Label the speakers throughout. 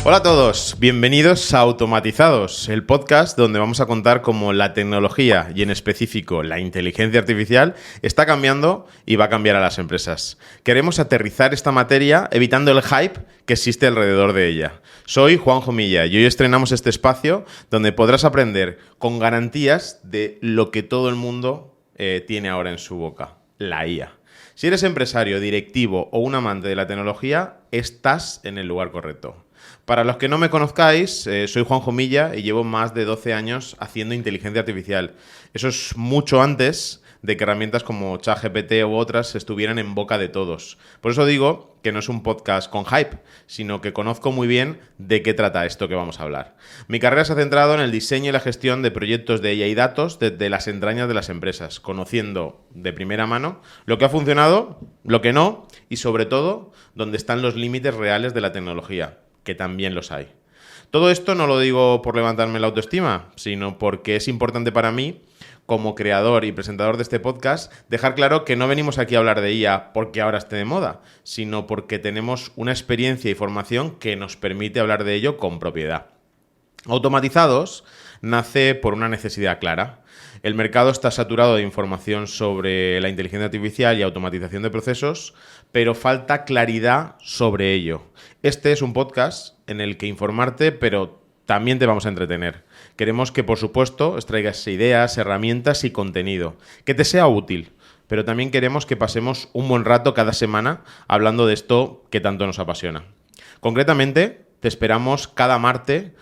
Speaker 1: Hola a todos, bienvenidos a Automatizados, el podcast donde vamos a contar cómo la tecnología y en específico la inteligencia artificial está cambiando y va a cambiar a las empresas. Queremos aterrizar esta materia evitando el hype que existe alrededor de ella. Soy Juanjo Milla y hoy estrenamos este espacio donde podrás aprender con garantías de lo que todo el mundo tiene ahora en su boca, la IA. Si eres empresario, directivo o un amante de la tecnología, estás en el lugar correcto. Para los que no me conozcáis, soy Juanjo Milla y llevo más de 12 años haciendo inteligencia artificial. Eso es mucho antes de que herramientas como ChatGPT u otras estuvieran en boca de todos. Por eso digo que no es un podcast con hype, sino que conozco muy bien de qué trata esto que vamos a hablar. Mi carrera se ha centrado en el diseño y la gestión de proyectos de IA y datos desde las entrañas de las empresas, conociendo de primera mano lo que ha funcionado, lo que no y sobre todo dónde están los límites reales de la tecnología, que también los hay. Todo esto no lo digo por levantarme la autoestima, sino porque es importante para mí, como creador y presentador de este podcast, dejar claro que no venimos aquí a hablar de IA porque ahora esté de moda, sino porque tenemos una experiencia y formación que nos permite hablar de ello con propiedad. Automatizados nace por una necesidad clara. El mercado está saturado de información sobre la inteligencia artificial y automatización de procesos, pero falta claridad sobre ello. Este es un podcast en el que informarte, pero también te vamos a entretener. Queremos que, por supuesto, extraigas ideas, herramientas y contenido, que te sea útil, pero también queremos que pasemos un buen rato cada semana hablando de esto que tanto nos apasiona. Concretamente, te esperamos cada martes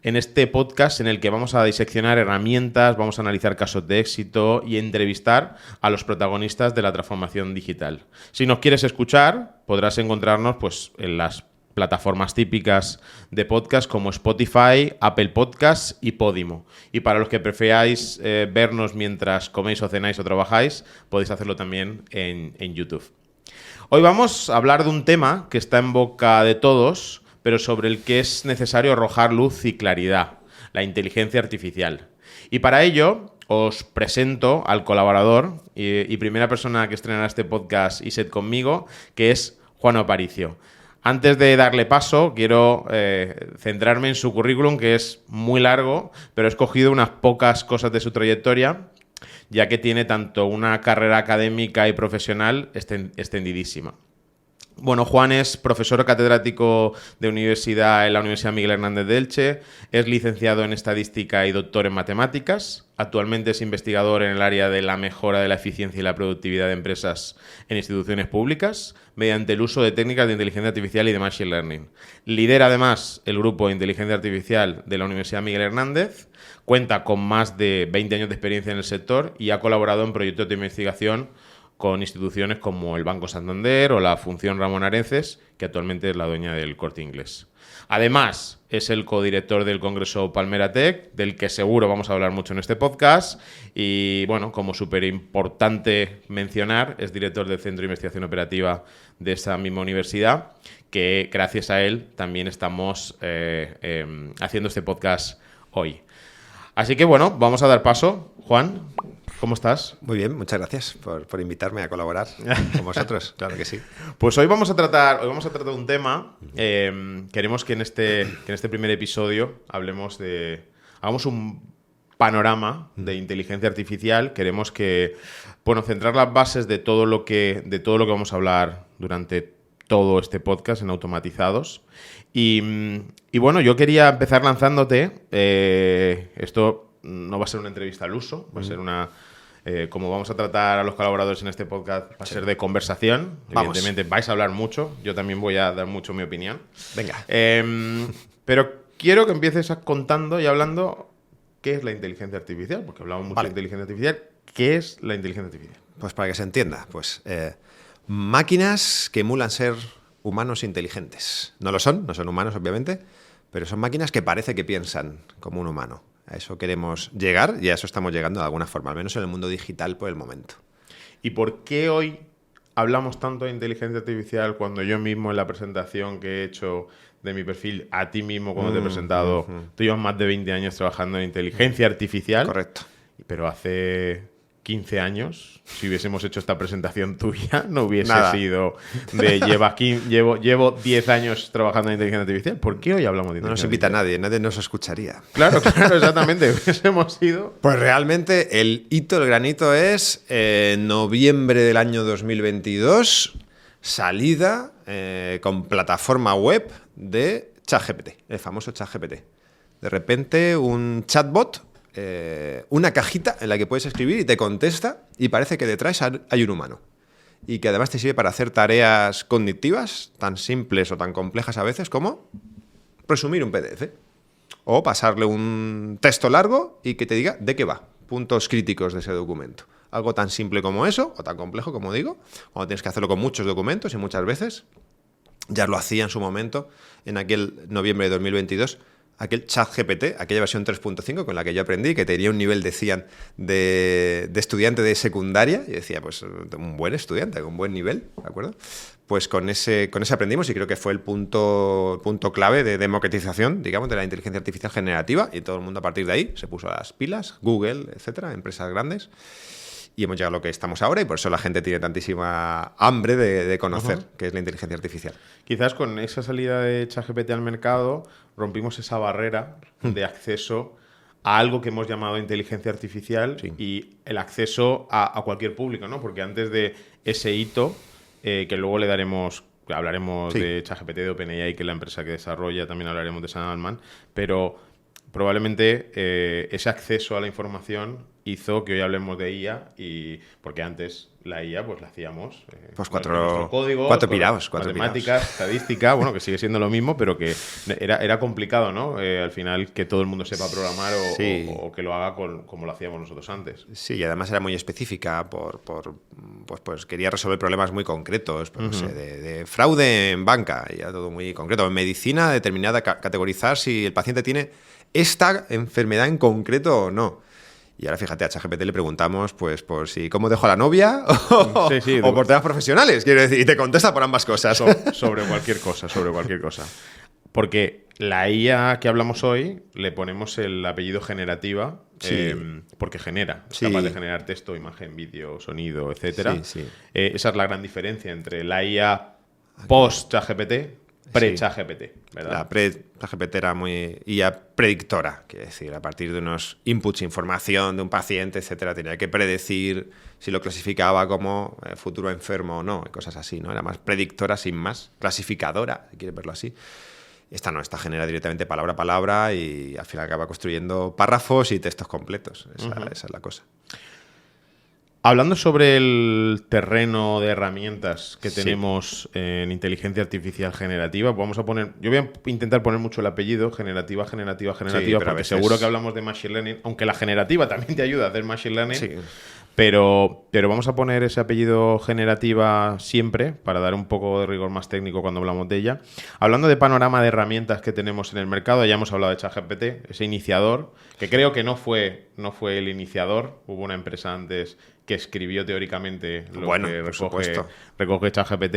Speaker 1: en este podcast en el que vamos a diseccionar herramientas, vamos a analizar casos de éxito y entrevistar a los protagonistas de la transformación digital. Si nos quieres escuchar, podrás encontrarnos pues, en las plataformas típicas de podcast como Spotify, Apple Podcasts y Podimo. Y para los que preferáis vernos mientras coméis o cenáis o trabajáis, podéis hacerlo también en YouTube. Hoy vamos a hablar de un tema que está en boca de todos, pero sobre el que es necesario arrojar luz y claridad, la inteligencia artificial. Y para ello os presento al colaborador y primera persona que estrenará este podcast y set conmigo, que es Juan Aparicio. Antes de darle paso, quiero centrarme en su currículum, que es muy largo, pero he escogido unas pocas cosas de su trayectoria, ya que tiene tanto una carrera académica y profesional extendidísima. Bueno, Juan es profesor catedrático de universidad en la Universidad Miguel Hernández de Elche, es licenciado en Estadística y doctor en Matemáticas. Actualmente es investigador en el área de la mejora de la eficiencia y la productividad de empresas en instituciones públicas mediante el uso de técnicas de inteligencia artificial y de machine learning. Lidera además el grupo de inteligencia artificial de la Universidad Miguel Hernández, cuenta con más de 20 años de experiencia en el sector y ha colaborado en proyectos de investigación con instituciones como el Banco Santander o la Fundación Ramón Arences, que actualmente es la dueña del Corte Inglés. Además, es el codirector del Congreso Palmera Tech, del que seguro vamos a hablar mucho en este podcast. Y, bueno, como súper importante mencionar, es director del Centro de Investigación Operativa de esa misma universidad, que gracias a él también estamos haciendo este podcast hoy. Así que, bueno, vamos a dar paso. Juan, ¿cómo estás?
Speaker 2: Muy bien, muchas gracias por invitarme a colaborar con vosotros, claro que sí.
Speaker 1: Pues hoy vamos a tratar un tema. Queremos que en este primer episodio hagamos un panorama de inteligencia artificial. Queremos centrar las bases de todo lo que vamos a hablar durante todo este podcast en Automatizados. Y bueno, yo quería empezar lanzándote. Esto no va a ser una entrevista al uso, va a ser una... como vamos a tratar a los colaboradores en este podcast, va a ser de conversación.
Speaker 2: Vamos.
Speaker 1: Evidentemente vais a hablar mucho, yo también voy a dar mucho mi opinión.
Speaker 2: Venga.
Speaker 1: Pero quiero que empieces contando y hablando qué es la inteligencia artificial, porque hablamos mucho de inteligencia artificial. ¿Qué es la inteligencia artificial?
Speaker 2: Pues para que se entienda, máquinas que emulan ser humanos inteligentes. No lo son, no son humanos obviamente, pero son máquinas que parece que piensan como un humano. A eso queremos llegar y a eso estamos llegando de alguna forma, al menos en el mundo digital por el momento.
Speaker 1: ¿Y por qué hoy hablamos tanto de inteligencia artificial cuando yo mismo en la presentación que he hecho de mi perfil, a ti mismo cuando te he presentado, tú llevas más de 20 años trabajando en inteligencia artificial?
Speaker 2: Correcto.
Speaker 1: Pero hace 15 años, si hubiésemos hecho esta presentación tuya, no hubiese
Speaker 2: Nada.
Speaker 1: sido de llevo 10 años trabajando en inteligencia artificial. ¿Por qué hoy hablamos de
Speaker 2: No nos
Speaker 1: inteligencia
Speaker 2: invita
Speaker 1: artificial?
Speaker 2: nadie nos escucharía.
Speaker 1: Claro, exactamente. Hubiésemos ido.
Speaker 2: Pues realmente el gran hito es noviembre del año 2022, salida con plataforma web de ChatGPT, el famoso ChatGPT. De repente un chatbot, una cajita en la que puedes escribir y te contesta y parece que detrás hay un humano. Y que además te sirve para hacer tareas cognitivas tan simples o tan complejas a veces como resumir un PDF. O pasarle un texto largo y que te diga de qué va, puntos críticos de ese documento. Algo tan simple como eso, o tan complejo como digo, cuando tienes que hacerlo con muchos documentos y muchas veces. Ya lo hacía en su momento, en aquel noviembre de 2022, aquel ChatGPT, aquella versión 3.5 con la que yo aprendí, que tenía un nivel, decían, de estudiante de secundaria. Y decía, pues, un buen estudiante, con un buen nivel, ¿de acuerdo? Pues con ese aprendimos y creo que fue el punto clave de democratización, digamos, de la inteligencia artificial generativa, y todo el mundo a partir de ahí se puso a las pilas, Google, etcétera, empresas grandes, y hemos llegado a lo que estamos ahora, y por eso la gente tiene tantísima hambre de conocer qué es la inteligencia artificial.
Speaker 1: Quizás con esa salida de ChatGPT al mercado rompimos esa barrera de acceso a algo que hemos llamado inteligencia artificial y el acceso a cualquier público, ¿no? Porque antes de ese hito, que luego hablaremos de ChatGPT, de OpenAI, que es la empresa que desarrolla, también hablaremos de Sam Altman, pero probablemente ese acceso a la información hizo que hoy hablemos de IA, porque antes la IA pues la hacíamos
Speaker 2: Pues
Speaker 1: nuestro código,
Speaker 2: cuatro pirados,
Speaker 1: matemáticas, estadística, bueno, que sigue siendo lo mismo, pero que era complicado, ¿no? Al final que todo el mundo sepa programar o que lo haga como lo hacíamos nosotros antes.
Speaker 2: Sí, y además era muy específica pues quería resolver problemas muy concretos, pues, no sé, de fraude en banca, y era todo muy concreto. En medicina, determinada, categorizar si el paciente tiene esta enfermedad en concreto o no. Y ahora fíjate, a ChatGPT le preguntamos pues por si cómo dejo a la novia o por temas profesionales, quiero decir, y te contesta por ambas cosas.
Speaker 1: Sobre cualquier cosa. Porque la IA que hablamos hoy le ponemos el apellido generativa porque genera. Es capaz de generar texto, imagen, vídeo, sonido, etcétera. Esa es la gran diferencia entre la IA post-ChatGPT, pre-ChatGPT, ¿verdad?
Speaker 2: La pre-ChatGPT era muy IA predictora, quiere decir, a partir de unos inputs, información de un paciente, etcétera, tenía que predecir si lo clasificaba como futuro enfermo o no, y cosas así, ¿no? Era más predictora sin más, clasificadora, si quieres verlo así. Esta no, esta genera directamente palabra a palabra y al final acaba construyendo párrafos y textos completos. Esa es la cosa.
Speaker 1: Hablando sobre el terreno de herramientas que tenemos en inteligencia artificial generativa, yo voy a intentar poner mucho el apellido generativa, porque seguro que hablamos de machine learning, aunque la generativa también te ayuda a hacer machine learning, pero vamos a poner ese apellido generativa siempre para dar un poco de rigor más técnico cuando hablamos de ella. Hablando de panorama de herramientas que tenemos en el mercado, ya hemos hablado de ChatGPT, ese iniciador, que creo que no fue el iniciador, hubo una empresa antes que escribió teóricamente lo que recoge ChatGPT.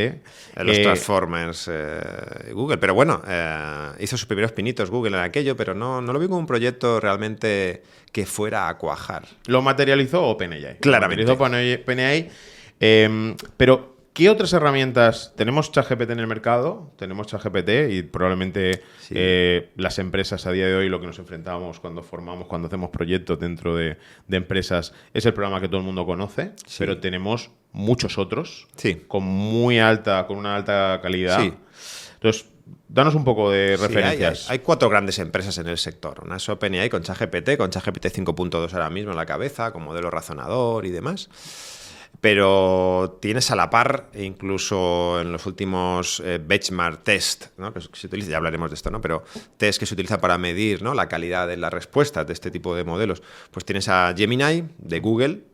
Speaker 2: Los Transformers Google. Pero bueno, hizo sus primeros pinitos Google en aquello, pero no lo vi como un proyecto realmente que fuera a cuajar.
Speaker 1: Lo materializó OpenAI.
Speaker 2: Claramente.
Speaker 1: Lo materializó OpenAI. Pero, ¿qué otras herramientas? Tenemos ChatGPT en el mercado, tenemos ChatGPT y probablemente las empresas a día de hoy, lo que nos enfrentamos cuando hacemos proyectos dentro de empresas, es el programa que todo el mundo conoce, pero tenemos muchos otros con una alta calidad. Entonces, danos un poco de referencias.
Speaker 2: Hay 4 grandes empresas en el sector. Una es OpenAI con ChatGPT 5.2 ahora mismo en la cabeza, con modelo razonador y demás. Pero tienes a la par, incluso en los últimos benchmark test, ¿no? Que se utiliza, ya hablaremos de esto, ¿no? Pero test que se utiliza para medir, ¿no? La calidad de las respuestas de este tipo de modelos. Pues tienes a Gemini de Google,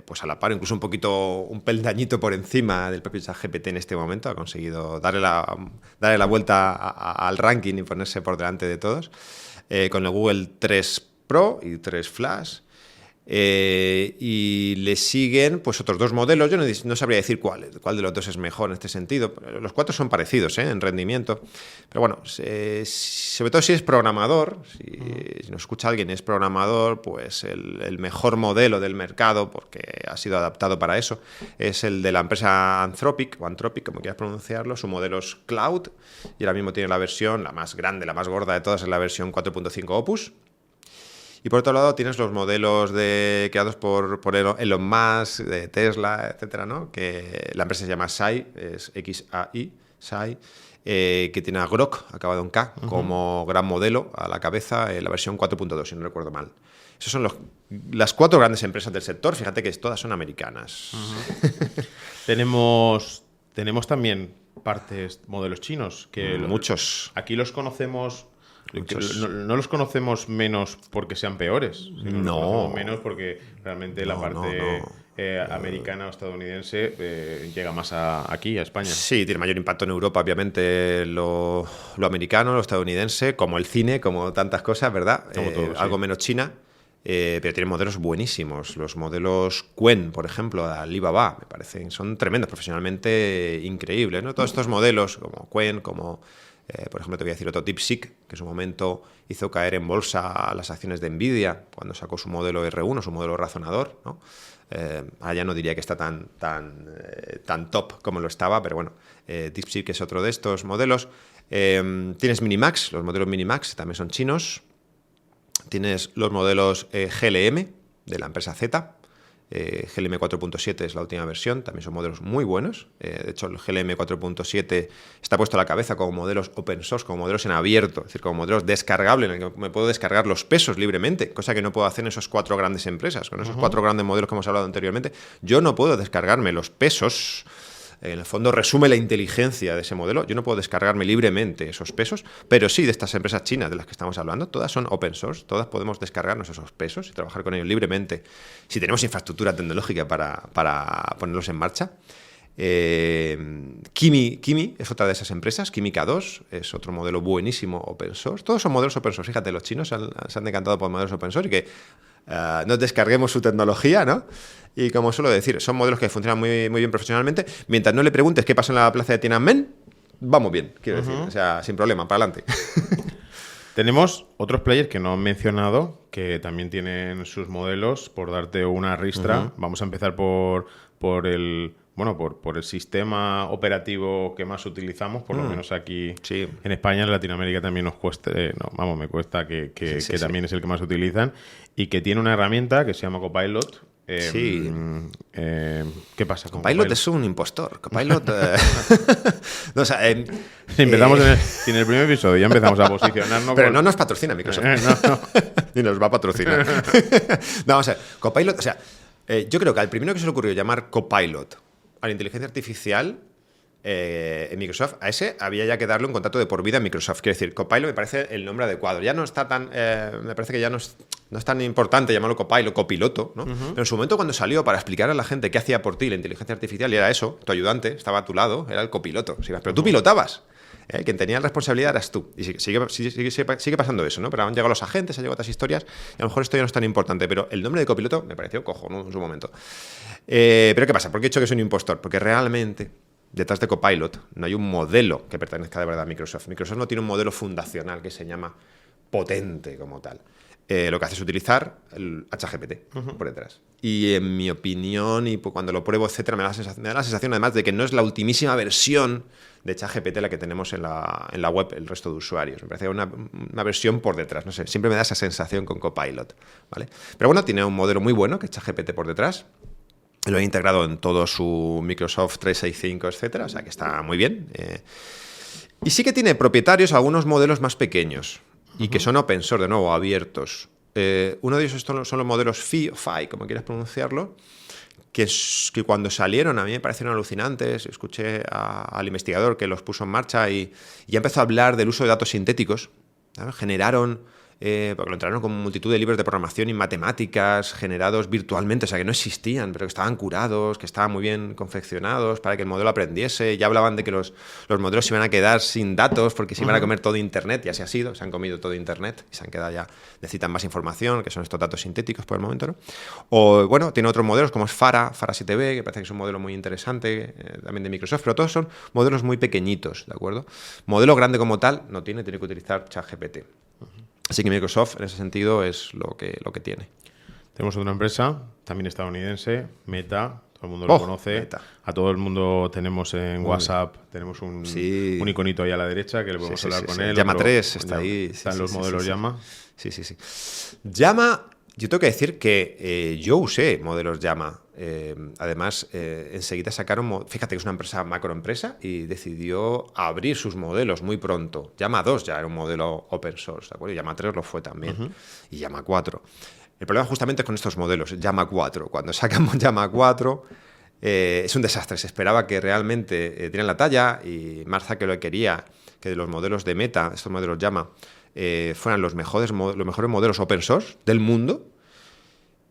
Speaker 2: pues a la par, incluso un peldañito por encima del propio ChatGPT en este momento. Ha conseguido darle la vuelta al ranking y ponerse por delante de todos. Con el Google 3 Pro y 3 Flash. Y le siguen pues otros 2 modelos. Yo no sabría decir cuál de los 2 es mejor en este sentido. Los 4 son parecidos en rendimiento. Pero bueno, sobre todo si es programador, si nos escucha alguien y es programador, pues el mejor modelo del mercado, porque ha sido adaptado para eso, es el de la empresa Anthropic, o Anthropic, como quieras pronunciarlo. Su modelo es Cloud y ahora mismo tiene la versión, la más grande, la más gorda de todas, es la versión 4.5 Opus. Y por otro lado tienes los modelos creados por Elon Musk, de Tesla, etcétera, ¿no? Que la empresa se llama Xai, es XAI, Xai, que tiene a Grok, acabado en K, como gran modelo a la cabeza, la versión 4.2, si no recuerdo mal. Esas son las 4 grandes empresas del sector. Fíjate que todas son americanas.
Speaker 1: Tenemos también modelos chinos.
Speaker 2: Muchos.
Speaker 1: Aquí los conocemos... No los conocemos menos porque sean peores, sino los conocemos menos porque realmente la parte americana o estadounidense llega más aquí, a España.
Speaker 2: Sí, tiene mayor impacto en Europa, obviamente, lo americano, lo estadounidense, como el cine, como tantas cosas, ¿verdad?
Speaker 1: Todo,
Speaker 2: algo
Speaker 1: sí.
Speaker 2: menos China. Pero tienen modelos buenísimos. Los modelos Qwen, por ejemplo, de Alibaba, me parecen, son tremendos, profesionalmente increíbles, ¿no? Todos estos modelos, como Qwen, como... por ejemplo, te voy a decir otro, DeepSeek, que en su momento hizo caer en bolsa las acciones de Nvidia cuando sacó su modelo R1, su modelo razonador, ¿no? Ahora ya no diría que está tan top como lo estaba, pero bueno, DeepSeek es otro de estos modelos. Tienes Minimax, los modelos Minimax también son chinos. Tienes los modelos GLM de la empresa Z. GLM 4.7 es la última versión, también son modelos muy buenos. De hecho, el GLM 4.7 está puesto a la cabeza como modelos open source, como modelos en abierto, es decir, como modelos descargables, en el que me puedo descargar los pesos libremente, cosa que no puedo hacer en esas 4 grandes empresas. Con esos 4 grandes modelos que hemos hablado anteriormente, yo no puedo descargarme los pesos. En el fondo resume la inteligencia de ese modelo. Yo no puedo descargarme libremente esos pesos, pero sí de estas empresas chinas de las que estamos hablando, todas son open source, todas podemos descargarnos esos pesos y trabajar con ellos libremente si tenemos infraestructura tecnológica para ponerlos en marcha. Kimi es otra de esas empresas, Kimi K2 es otro modelo buenísimo open source. Todos son modelos open source. Fíjate, los chinos se han decantado por modelos open source y que nos descarguemos su tecnología, ¿no? Y como suelo decir, son modelos que funcionan muy, muy bien profesionalmente. Mientras no le preguntes qué pasa en la plaza de Tiananmen, vamos bien, quiero decir. O sea, sin problema, para adelante.
Speaker 1: Tenemos otros players que no han mencionado, que también tienen sus modelos, por darte una ristra. Vamos a empezar por el sistema operativo que más utilizamos, por lo menos aquí en España. En Latinoamérica también nos cuesta, me cuesta que también es el que más utilizan, y que tiene una herramienta que se llama Copilot. ¿Qué pasa con
Speaker 2: Copilot? Es un impostor. Copilot... no, o sea,
Speaker 1: empezamos en el primer episodio, ya empezamos a posicionarnos.
Speaker 2: Pero no nos patrocina Microsoft.
Speaker 1: No.
Speaker 2: Ni nos va a patrocinar. No, o sea, Copilot... O sea, yo creo que al primero que se le ocurrió llamar Copilot a la inteligencia artificial en Microsoft, a ese había ya que darle un contrato de por vida en Microsoft. Quiero decir, Copilot me parece el nombre adecuado. Ya no está tan... me parece que ya no es tan importante llamarlo Copilot, copiloto, ¿no? Pero en su momento cuando salió para explicar a la gente qué hacía por ti la inteligencia artificial, y era eso, tu ayudante estaba a tu lado, era el copiloto. Pero tú pilotabas. Quien tenía la responsabilidad eras tú. Y sigue pasando eso, ¿no? Pero han llegado los agentes, han llegado otras historias, y a lo mejor esto ya no es tan importante, pero el nombre de copiloto me pareció cojonudo en su momento. Pero ¿qué pasa? ¿Por qué he dicho que es un impostor? Porque realmente detrás de Copilot no hay un modelo que pertenezca de verdad a Microsoft. Microsoft no tiene un modelo fundacional que se llama potente como tal. Lo que hace es utilizar el ChatGPT por detrás. Y en mi opinión, y cuando lo pruebo, etcétera, me da la sensación además de que no es la ultimísima versión de ChatGPT la que tenemos en la web el resto de usuarios. Me parece una versión por detrás. No sé, siempre me da esa sensación con Copilot, ¿vale? Pero bueno, tiene un modelo muy bueno que es ChatGPT por detrás. Lo he integrado en todo su Microsoft 365, etcétera, o sea que está muy bien. Y sí que tiene propietarios algunos modelos más pequeños y que son open source, de nuevo, abiertos. Uno de ellos son los modelos Phi, como quieras pronunciarlo, que cuando salieron a mí me parecieron alucinantes. Escuché al investigador que los puso en marcha y ya empezó a hablar del uso de datos sintéticos, ¿sabes? Generaron porque lo entrenaron con multitud de libros de programación y matemáticas generados virtualmente, o sea, que no existían, pero que estaban curados, que estaban muy bien confeccionados para que el modelo aprendiese. Ya hablaban de que los modelos se iban a quedar sin datos porque se iban a comer todo Internet, y así ha sido, se han comido todo Internet y se han quedado ya, necesitan más información, que son estos datos sintéticos por el momento, ¿no? O, bueno, tiene otros modelos como es Fara 7B, que parece que es un modelo muy interesante, también de Microsoft, pero todos son modelos muy pequeñitos, ¿de acuerdo? Modelo grande como tal no tiene que utilizar ChatGPT. Así que Microsoft, en ese sentido, es lo que tiene.
Speaker 1: Tenemos otra empresa, también estadounidense, Meta. Todo el mundo lo conoce.
Speaker 2: Meta.
Speaker 1: A todo el mundo tenemos en WhatsApp, tenemos un iconito ahí a la derecha que le podemos hablar con él.
Speaker 2: Llama 3 está ahí.
Speaker 1: Están los modelos Llama.
Speaker 2: Sí. Llama, yo tengo que decir que yo usé modelos Llama. Además, enseguida sacaron, fíjate que es una empresa, macroempresa, y decidió abrir sus modelos muy pronto. Llama 2 ya era un modelo open source, ¿de acuerdo? Y Llama 3 lo fue también. Y Llama 4. El problema justamente es con estos modelos, Llama 4. Cuando sacamos Llama 4 es un desastre. Se esperaba que realmente dieran la talla, y Mark Zuckerberg quería que de los modelos de Meta, estos modelos Llama, fueran los mejores modelos open source del mundo.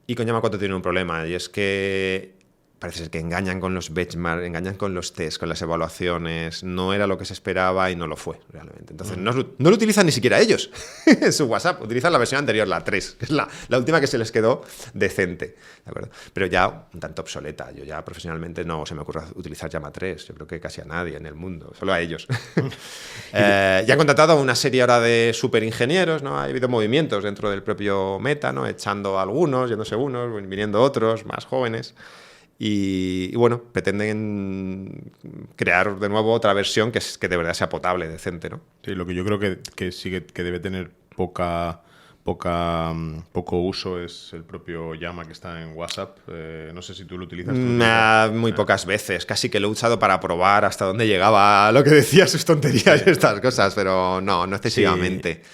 Speaker 2: Y con Llama 4 tiene un problema, y es que parece ser que engañan con los benchmarks, engañan con los tests, con las evaluaciones. No era lo que se esperaba y no lo fue, realmente. Entonces, no lo utilizan ni siquiera ellos en su WhatsApp. Utilizan la versión anterior, la 3, que es la última que se les quedó decente, ¿de acuerdo? Pero ya un tanto obsoleta. Yo ya profesionalmente no se me ocurre utilizar Llama 3. Yo creo que casi a nadie en el mundo, solo a ellos. Ya han contratado a una serie ahora de superingenieros, ¿no? Ha habido movimientos dentro del propio Meta, ¿no? Echando a algunos, yéndose unos, viniendo otros, más jóvenes. Y bueno, pretenden crear de nuevo otra versión que de verdad sea potable, decente, ¿no?
Speaker 1: Sí, lo que yo creo que sí que debe tener poco uso es el propio Llama que está en WhatsApp. No sé si tú lo utilizas.
Speaker 2: Muy pocas veces. Casi que lo he usado para probar hasta dónde llegaba lo que decía, sus tonterías y estas cosas, pero no excesivamente. Sí.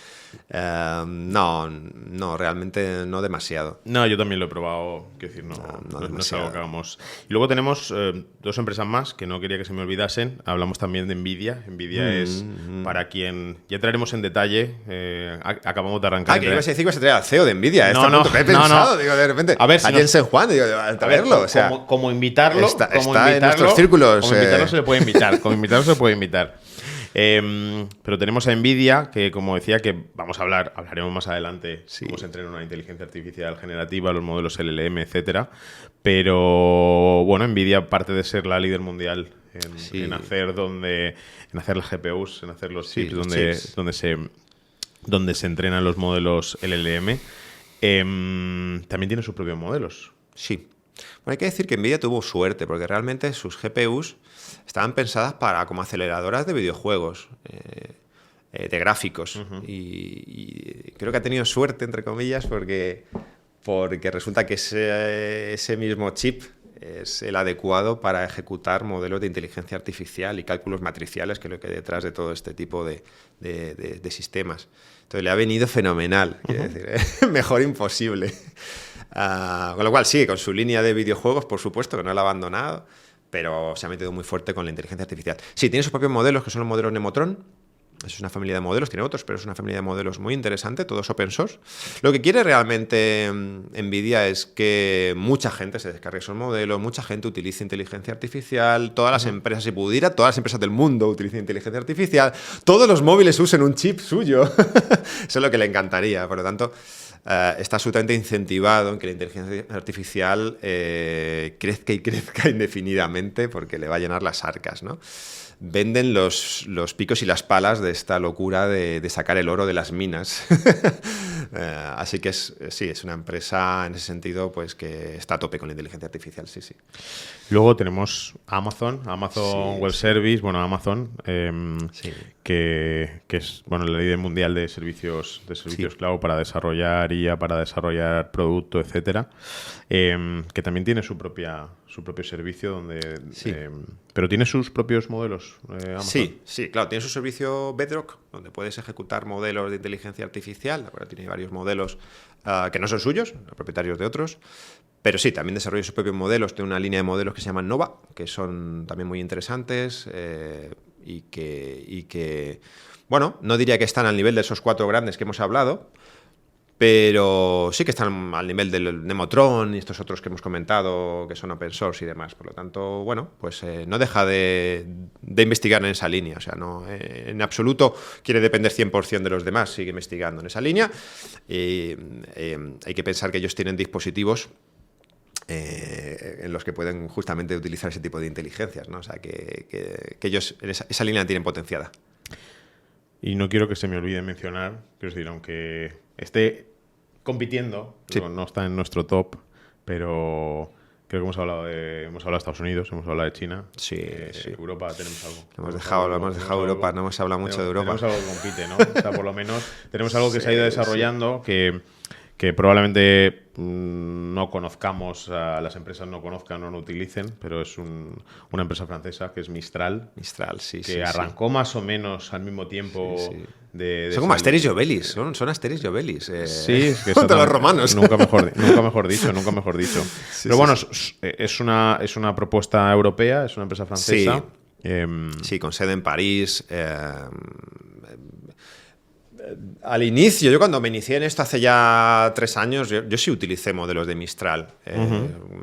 Speaker 2: No, realmente no demasiado.
Speaker 1: No, yo también lo he probado, quiero decir, no es algo que hagamos. Y luego tenemos dos empresas más que no quería que se me olvidasen. Hablamos también de Nvidia. Nvidia es para quien... Ya traeremos en detalle. Acabamos de arrancar.
Speaker 2: Que ibas a decir que vas a traer al CEO de Nvidia.
Speaker 1: No.
Speaker 2: He pensado, digo, de repente.
Speaker 1: A ver,
Speaker 2: aquí en San Juan, digo, a traerlo.
Speaker 1: Como invitarlo.
Speaker 2: Está en nuestros círculos.
Speaker 1: Como invitarlo se le puede invitar. Pero tenemos a Nvidia, que como decía, que hablaremos más adelante cómo se entrena una inteligencia artificial generativa, los modelos LLM, etcétera. Pero bueno, Nvidia, aparte de ser la líder mundial en hacer las GPUs, en hacer los chips, donde se entrenan los modelos LLM, también tiene sus propios modelos.
Speaker 2: Sí. Bueno, hay que decir que Nvidia tuvo suerte, porque realmente sus GPUs estaban pensadas como aceleradoras de videojuegos, de gráficos. Y creo que ha tenido suerte, entre comillas, porque resulta que ese mismo chip es el adecuado para ejecutar modelos de inteligencia artificial y cálculos matriciales, que es lo que hay detrás de todo este tipo de sistemas. Entonces le ha venido fenomenal, quiero decir, mejor imposible. Con lo cual, sí, con su línea de videojuegos, por supuesto, que no la ha abandonado, pero se ha metido muy fuerte con la inteligencia artificial. Sí, tiene sus propios modelos, que son los modelos Nemotron. Es una familia de modelos, tiene otros, pero es una familia de modelos muy interesante, todos open source. Lo que quiere realmente Nvidia es que mucha gente se descargue esos modelos, mucha gente utilice inteligencia artificial, todas las empresas, si pudiera, todas las empresas del mundo utilicen inteligencia artificial, todos los móviles usen un chip suyo. Eso es lo que le encantaría. Por lo tanto, está absolutamente incentivado en que la inteligencia artificial crezca y crezca indefinidamente, porque le va a llenar las arcas, ¿no? Venden los picos y las palas de esta locura de sacar el oro de las minas. Así que es una empresa en ese sentido, pues, que está a tope con la inteligencia artificial, sí.
Speaker 1: Luego tenemos Amazon Web Service, bueno, Amazon, que es la líder mundial de servicios cloud para desarrollar IA, para desarrollar producto, etcétera, que también tiene su propio servicio donde pero tiene sus propios modelos, Amazon.
Speaker 2: Sí, claro, tiene su servicio Bedrock, donde puedes ejecutar modelos de inteligencia artificial. Ahora tiene varios modelos que no son suyos, propietarios de otros. Pero sí, también desarrolla sus propios modelos. Tiene una línea de modelos que se llaman Nova, que son también muy interesantes y que bueno, no diría que están al nivel de esos 4 grandes que hemos hablado, pero sí que están al nivel del Nemotron y estos otros que hemos comentado, que son open source y demás. Por lo tanto, bueno, pues no deja de investigar en esa línea. O sea, no, en absoluto quiere depender 100% de los demás, sigue investigando en esa línea. Hay que pensar que ellos tienen dispositivos en los que pueden justamente utilizar ese tipo de inteligencias, ¿no? O sea, que ellos en esa línea la tienen potenciada.
Speaker 1: Y no quiero que se me olvide mencionar, quiero decir, aunque esté compitiendo,
Speaker 2: Sí.
Speaker 1: no está en nuestro top, pero creo que hemos hablado de Estados Unidos, hemos hablado de China.
Speaker 2: Sí, sí.
Speaker 1: Europa tenemos algo.
Speaker 2: Hemos dejado Europa, no hemos hablado mucho de Europa.
Speaker 1: Tenemos algo que compite, ¿no? O sea, por lo menos tenemos algo que se ha ido desarrollando que probablemente no conozcamos, las empresas no conozcan o no utilicen, pero es una empresa francesa que es Mistral.
Speaker 2: Mistral, sí,
Speaker 1: que arrancó más o menos al mismo tiempo de
Speaker 2: son como Asterix y Obelix, son Asterix y Obelix.
Speaker 1: Sí, es que
Speaker 2: contra los romanos.
Speaker 1: Nunca mejor dicho.
Speaker 2: Sí,
Speaker 1: pero bueno, es una propuesta europea, es una empresa francesa.
Speaker 2: Sí, con sede en París. Al inicio, yo cuando me inicié en esto hace ya 3 años, yo sí utilicé modelos de Mistral.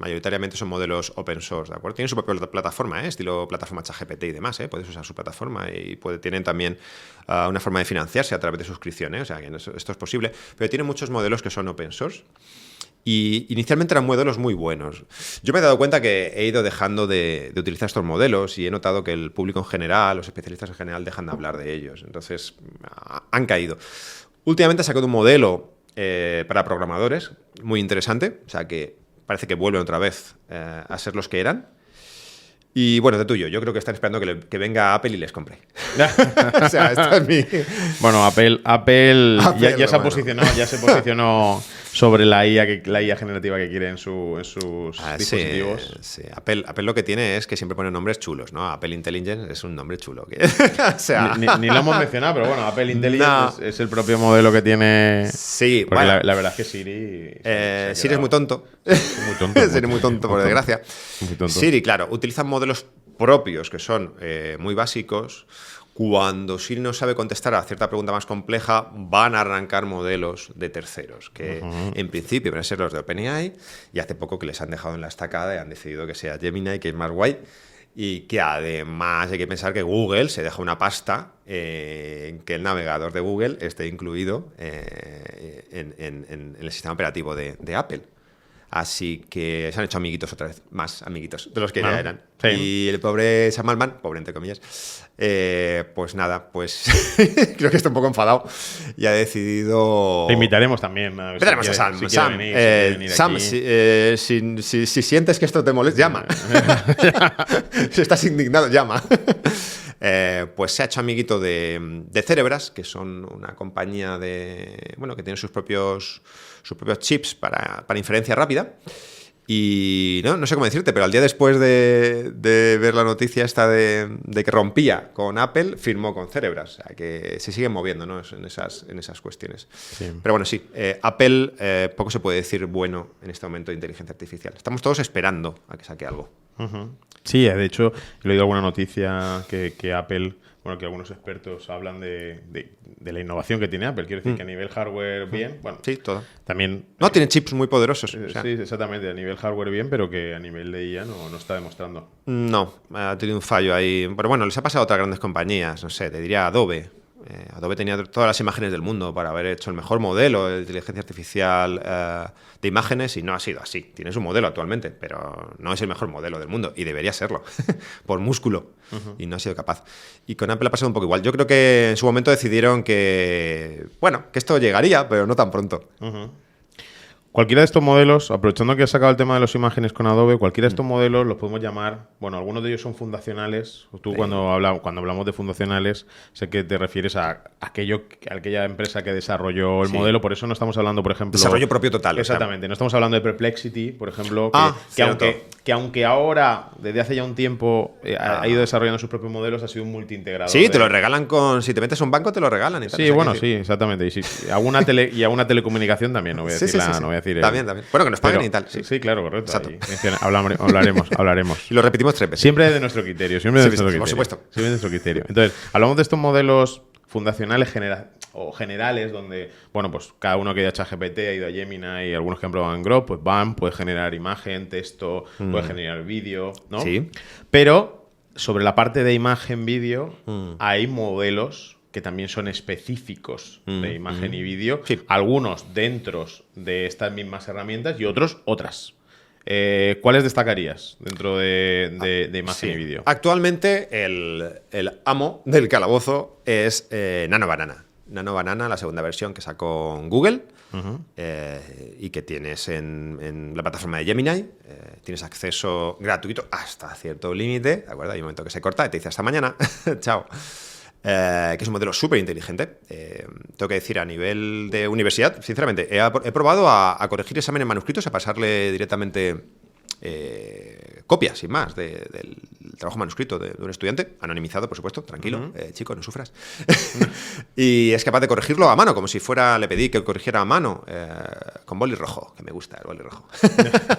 Speaker 2: Mayoritariamente son modelos open source, ¿de acuerdo? Tienen su propia plataforma, estilo plataforma ChatGPT y demás, puedes usar su plataforma y tienen también una forma de financiarse a través de suscripciones, o sea, que esto es posible, pero tienen muchos modelos que son open source. Y inicialmente eran modelos muy buenos. Yo me he dado cuenta que he ido dejando de utilizar estos modelos y he notado que el público en general, los especialistas en general, dejan de hablar de ellos. Entonces, han caído. Últimamente he sacado un modelo para programadores muy interesante. O sea, que parece que vuelven otra vez a ser los que eran. Y bueno, de tuyo, yo creo que están esperando que venga Apple y les compre. O sea, esta es mi...
Speaker 1: Bueno, Apple ya se posicionó sobre la IA generativa que quiere en sus dispositivos.
Speaker 2: Sí. Apple lo que tiene es que siempre pone nombres chulos, ¿no? Apple Intelligence es un nombre chulo. O sea...
Speaker 1: ni lo hemos mencionado, pero bueno, Apple Intelligence es el propio modelo que tiene.
Speaker 2: Sí,
Speaker 1: porque
Speaker 2: bueno.
Speaker 1: la verdad es que Siri...
Speaker 2: Siri es muy tonto. Siri es muy tonto, por desgracia.
Speaker 1: Muy tonto.
Speaker 2: Siri, claro, utilizan modelos propios que son muy básicos. Cuando Siri no sabe contestar a cierta pregunta más compleja, van a arrancar modelos de terceros, que en principio van a ser los de OpenAI, y hace poco que les han dejado en la estacada y han decidido que sea Gemini, que es más guay, y que además hay que pensar que Google se deja una pasta en que el navegador de Google esté incluido en el sistema operativo de Apple. Así que se han hecho amiguitos otra vez, más amiguitos de los que ya eran.
Speaker 1: Sí.
Speaker 2: Y el pobre Sam Altman, pobre entre comillas, pues nada, pues creo que está un poco enfadado y ha decidido...
Speaker 1: Te invitaremos también. A ver
Speaker 2: Invitaremos a Sam. Si sientes que esto te molesta, llama. Si estás indignado, llama. Pues se ha hecho amiguito de Cerebras, que son una compañía que tiene sus propios chips para inferencia rápida. Y no sé cómo decirte, pero al día después de ver la noticia esta de que rompía con Apple, firmó con Cerebras. O sea, que se siguen moviendo, ¿no? en esas cuestiones. Sí. Pero bueno, sí, Apple poco se puede decir bueno en este momento de inteligencia artificial. Estamos todos esperando a que saque algo.
Speaker 1: Sí, de hecho, he leído alguna noticia que Apple... Bueno, que algunos expertos hablan de la innovación que tiene Apple. Quiero decir que a nivel hardware bien, bueno,
Speaker 2: sí, todo.
Speaker 1: También...
Speaker 2: No, tienen chips muy poderosos. O sea.
Speaker 1: Sí, exactamente. A nivel hardware bien, pero que a nivel de IA no está demostrando.
Speaker 2: No, ha tenido un fallo ahí. Pero bueno, les ha pasado a otras grandes compañías. No sé, te diría Adobe. Adobe tenía todas las imágenes del mundo para haber hecho el mejor modelo de inteligencia artificial de imágenes y no ha sido así. Tiene su modelo actualmente, pero no es el mejor modelo del mundo y debería serlo, por músculo, y no ha sido capaz. Y con Apple ha pasado un poco igual. Yo creo que en su momento decidieron que esto llegaría, pero no tan pronto.
Speaker 1: Cualquiera de estos modelos, aprovechando que has sacado el tema de las imágenes con Adobe, cualquiera de estos modelos los podemos llamar, bueno, algunos de ellos son fundacionales. Tú cuando hablamos de fundacionales, sé que te refieres a aquella empresa que desarrolló el modelo, por eso no estamos hablando, por ejemplo...
Speaker 2: Desarrollo propio total.
Speaker 1: Exactamente, no estamos hablando de Perplexity, por ejemplo, que aunque ahora, desde hace ya un tiempo, ha ido desarrollando sus propios modelos, ha sido un multiintegrador.
Speaker 2: Sí, te lo regalan si te metes a un banco, te lo regalan. Y tal,
Speaker 1: sí, bueno, sí, exactamente. Y a una telecomunicación también, no voy a decir no voy a decir...
Speaker 2: También. Bueno, que nos paguen y tal.
Speaker 1: Sí, claro, correcto. Hablaremos.
Speaker 2: Y lo repetimos 3 veces.
Speaker 1: Siempre de nuestro criterio.
Speaker 2: Por supuesto.
Speaker 1: Siempre de nuestro criterio. Entonces, hablamos de estos modelos fundacionales o generales donde, bueno, pues cada uno que ha ido a ChatGPT, ha ido a Gemini y algunos que han probado en Grok, pues puede generar imagen, texto, puede generar vídeo, ¿no?
Speaker 2: Sí.
Speaker 1: Pero sobre la parte de imagen, vídeo, hay modelos que también son específicos de imagen y vídeo,
Speaker 2: Sí.
Speaker 1: algunos dentro de estas mismas herramientas y otros otras. ¿Cuáles destacarías dentro de imagen
Speaker 2: Sí.
Speaker 1: y vídeo?
Speaker 2: Actualmente el amo del calabozo es Nano Banana. Nano Banana, la segunda versión que sacó Google y que tienes en la plataforma de Gemini. Tienes acceso gratuito hasta cierto límite, ¿de acuerdo? Hay un momento que se corta y te dice hasta mañana. Chao. Que es un modelo súper inteligente. Tengo que decir, a nivel de universidad, sinceramente, he probado a corregir exámenes manuscritos, a pasarle directamente copias, sin más, del trabajo manuscrito de un estudiante, anonimizado, por supuesto, tranquilo, chico, no sufras. Y es capaz de corregirlo a mano, como si fuera, le pedí que corrigiera a mano, con boli rojo, que me gusta el boli rojo.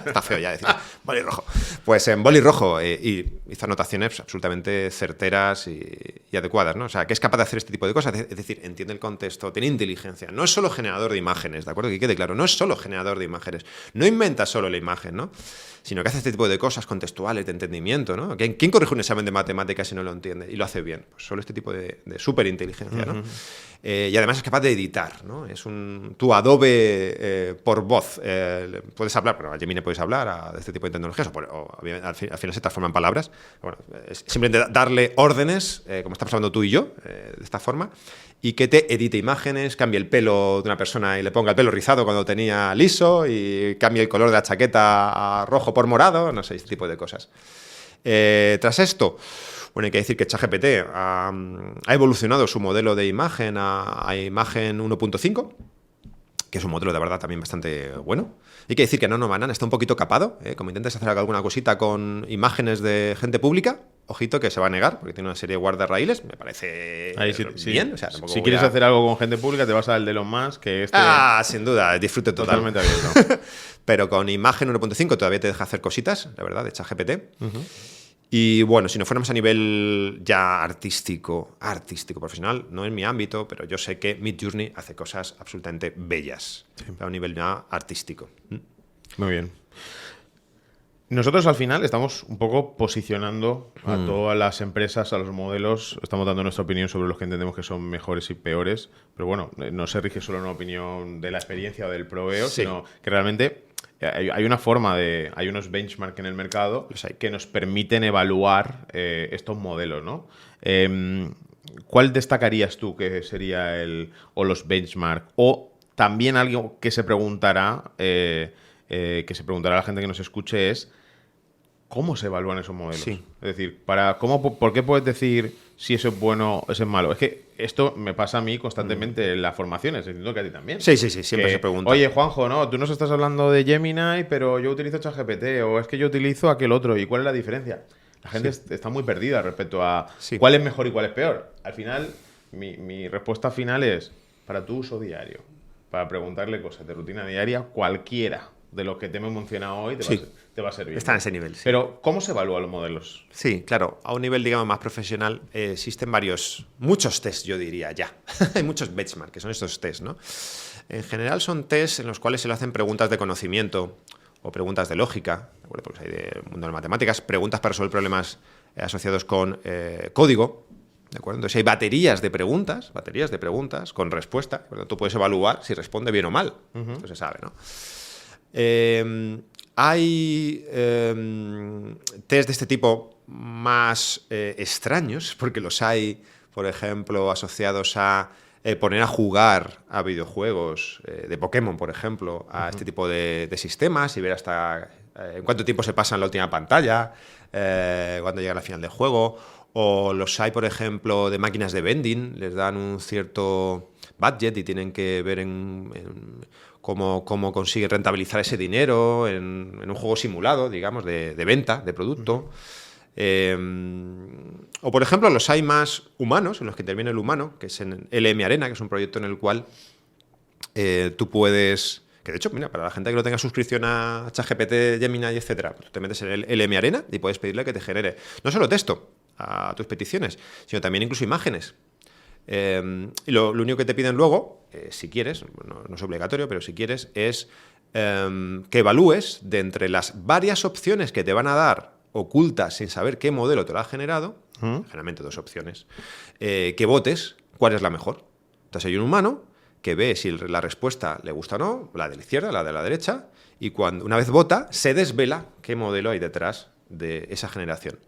Speaker 2: Está feo ya decir, boli rojo. Pues en boli rojo, y hizo anotaciones absolutamente certeras y adecuadas, ¿no? O sea, que es capaz de hacer este tipo de cosas, es decir, entiende el contexto, tiene inteligencia, no es solo generador de imágenes, ¿de acuerdo? Que quede claro, no es solo generador de imágenes, no inventa solo la imagen, ¿no? Sino que hace este tipo de cosas contextuales, de entendimiento, ¿no? ¿Quién corrige un examen de matemáticas si no lo entiende? Y lo hace bien. Pues solo este tipo de superinteligencia, ¿no? Y además es capaz de editar, ¿no? Es tu Adobe por voz. Puedes hablar, pero a Gemini puedes hablar de este tipo de tecnologías, al final se transforman en palabras. Bueno, es simplemente darle órdenes, como estamos hablando tú y yo, de esta forma, y que te edite imágenes, cambie el pelo de una persona y le ponga el pelo rizado cuando tenía liso, y cambie el color de la chaqueta a rojo por morado, no sé, este tipo de cosas. Tras esto, bueno, hay que decir que ChatGPT ha evolucionado su modelo de imagen a imagen 1.5, que es un modelo de verdad también bastante bueno. Hay que decir que Nano Banana está un poquito capado, como intentes hacer alguna cosita con imágenes de gente pública, ojito que se va a negar, porque tiene una serie de guardarraíles, me parece bien. O sea,
Speaker 1: si quieres hacer algo con gente pública, te vas al de Elon Musk, que
Speaker 2: sin duda, disfrute total.
Speaker 1: Totalmente abierto.
Speaker 2: Pero con imagen 1.5 todavía te deja hacer cositas, la verdad, de ChatGPT. Y bueno, si no fuéramos a nivel ya artístico, profesional, no en mi ámbito, pero yo sé que Midjourney hace cosas absolutamente bellas, a un nivel ya artístico.
Speaker 1: Muy bien. Nosotros al final estamos un poco posicionando a todas las empresas, a los modelos, estamos dando nuestra opinión sobre los que entendemos que son mejores y peores, pero bueno, no se rige solo en una opinión de la experiencia o del proveo, sino que realmente hay una forma hay unos benchmarks en el mercado que nos permiten evaluar estos modelos, ¿no? ¿Cuál destacarías tú que sería o los benchmarks? O también algo que se preguntará, a la gente que nos escuche es ¿cómo se evalúan esos modelos?
Speaker 2: Sí.
Speaker 1: Es decir, ¿por qué puedes decir si eso es bueno o eso es malo? Es que esto me pasa a mí constantemente en las formaciones, entiendo que a ti también.
Speaker 2: Sí, siempre se pregunta.
Speaker 1: Oye, Juanjo, no, tú nos estás hablando de Gemini, pero yo utilizo ChatGPT, o es que yo utilizo aquel otro, ¿y cuál es la diferencia? La gente está muy perdida respecto a cuál es mejor y cuál es peor. Al final, mi respuesta final es, para tu uso diario, para preguntarle cosas de rutina diaria, cualquiera de los que te hemos mencionado hoy te va a servir.
Speaker 2: Está en ese nivel. Sí.
Speaker 1: Pero, ¿cómo se evalúan los modelos?
Speaker 2: Sí, claro. A un nivel, digamos, más profesional existen muchos tests, yo diría, ya. Hay muchos benchmarks, que son estos tests, ¿no? En general son tests en los cuales se le hacen preguntas de conocimiento o preguntas de lógica, ¿de acuerdo? Porque hay del mundo de las matemáticas, preguntas para resolver problemas asociados con código, ¿de acuerdo? Entonces hay baterías de preguntas con respuesta, ¿de acuerdo? Tú puedes evaluar si responde bien o mal. Esto se sabe, ¿no? Hay test de este tipo más extraños, porque los hay, por ejemplo, asociados a poner a jugar a videojuegos de Pokémon, por ejemplo, a este tipo de sistemas y ver hasta en cuánto tiempo se pasa en la última pantalla, cuando llega al final del juego. O los hay, por ejemplo, de máquinas de vending, les dan un cierto budget y tienen que ver cómo consiguen rentabilizar ese dinero en un juego simulado, digamos, de venta de producto. O, por ejemplo, los hay más humanos, en los que interviene el humano, que es en LM Arena, que es un proyecto en el cual tú puedes... Que de hecho, mira, para la gente que no tenga suscripción a ChatGPT, Gemini, etcétera, pues tú te metes en el LM Arena y puedes pedirle que te genere no solo texto a tus peticiones, sino también incluso imágenes. Y lo único que te piden luego, si quieres, no es obligatorio, pero si quieres, es que evalúes de entre las varias opciones que te van a dar ocultas sin saber qué modelo te lo ha generado, generalmente 2 opciones, que votes cuál es la mejor. Entonces hay un humano que ve si la respuesta le gusta o no, la de la izquierda, la de la derecha, y una vez vota, se desvela qué modelo hay detrás de esa generación.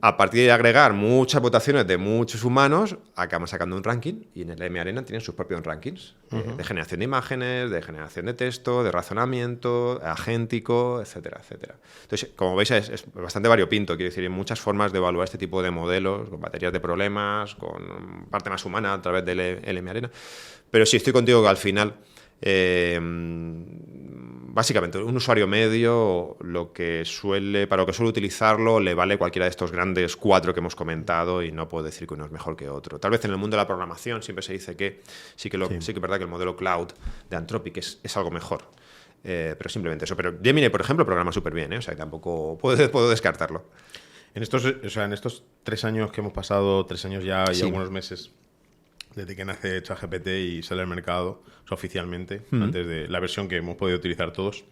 Speaker 2: A partir de agregar muchas votaciones de muchos humanos, acaban sacando un ranking y en el mArena tienen sus propios rankings de generación de imágenes, de generación de texto, de razonamiento, agéntico, etcétera, etcétera. Entonces, como veis, es bastante variopinto. Quiero decir, hay muchas formas de evaluar este tipo de modelos, con baterías de problemas, con parte más humana a través del mArena. Pero sí, estoy contigo que al final... básicamente, un usuario medio, para lo que suele utilizarlo, le vale cualquiera de estos grandes 4 que hemos comentado y no puedo decir que uno es mejor que otro. Tal vez en el mundo de la programación siempre se dice que sí que es verdad que el modelo cloud de Anthropic es algo mejor. Pero simplemente eso. Pero Gemini, por ejemplo, programa súper bien, o sea, que tampoco puedo descartarlo.
Speaker 1: En estos 3 años que hemos pasado, 3 años ya y algunos meses, desde que nace ChatGPT y sale al mercado, o sea, oficialmente, antes de la versión que hemos podido utilizar todos,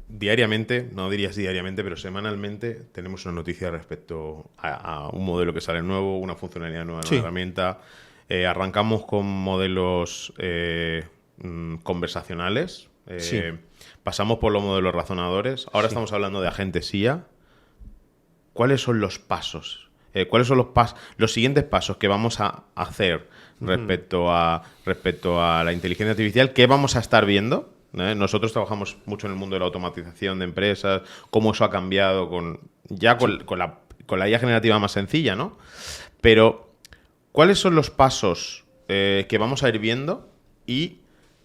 Speaker 1: diariamente, no dirías diariamente, pero semanalmente, tenemos una noticia respecto a un modelo que sale nuevo, una funcionalidad nueva en una herramienta. Arrancamos con modelos conversacionales, pasamos por los modelos razonadores, ahora estamos hablando de agentes IA. ¿Cuáles son los pasos? ¿Cuáles son los siguientes pasos que vamos a hacer respecto a la inteligencia artificial? ¿Qué vamos a estar viendo? Nosotros trabajamos mucho en el mundo de la automatización de empresas, cómo eso ha cambiado con la IA generativa más sencilla, ¿no? Pero, ¿cuáles son los pasos que vamos a ir viendo? Y